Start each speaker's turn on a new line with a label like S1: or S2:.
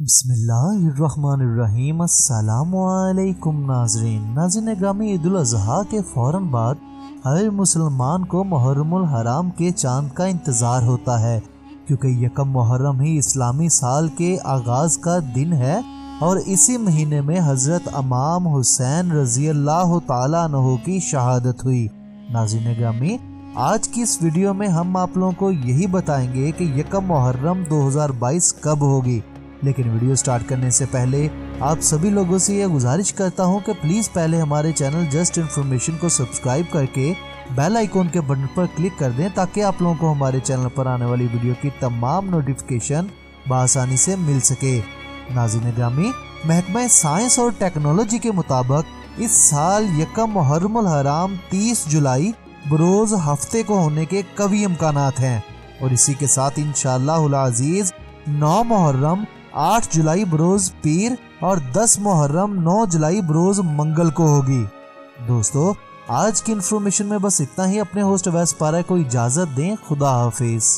S1: बिस्मिल्लाहिर्रहमानिर्रहीम। अस्सलामु अलैकुम नाज़रीन ग्रामी, ईद उल अज़हा के फ़ौरन बाद हर मुसलमान को मुहर्रमुल हराम के चांद का इंतज़ार होता है, क्योंकि यकम मुहर्रम ही इस्लामी साल के आगाज़ का दिन है और इसी महीने में हज़रत इमाम हुसैन रज़ी अल्लाह तआला अन्हु की शहादत हुई। नाज़रीन ग्रामी, आज की इस वीडियो में हम आप लोगों को यही बताएंगे कि यकम मुहर्रम 2022 कब होगी। लेकिन वीडियो स्टार्ट करने से पहले आप सभी लोगों से यह गुजारिश करता हूं कि प्लीज़ पहले हमारे चैनल जस्ट इन्फॉर्मेशन को सब्सक्राइब करके बेल आइकॉन के बटन पर क्लिक कर दें, ताकि आप लोगों को हमारे चैनल पर आने वाली वीडियो की तमाम नोटिफिकेशन बआसानी से मिल सके। नाज़रीन ग्रामी, महकमा साइंस और टेक्नोलॉजी के मुताबिक इस साल यकम मुहर्रमुल हराम 30 जुलाई बरोज़ हफ्ते को होने के कवी इम्कानात हैं और इसी के साथ इंशाअल्लाहुल अज़ीज़ 9 मुहर्रम 8 जुलाई बरोज़ पीर और 10 मुहर्रम 9 जुलाई बरोज़ मंगल को होगी। दोस्तों, आज की इन्फॉर्मेशन में बस इतना ही। अपने होस्ट अवैस पारा को इजाज़त दें। खुदा हाफिज़।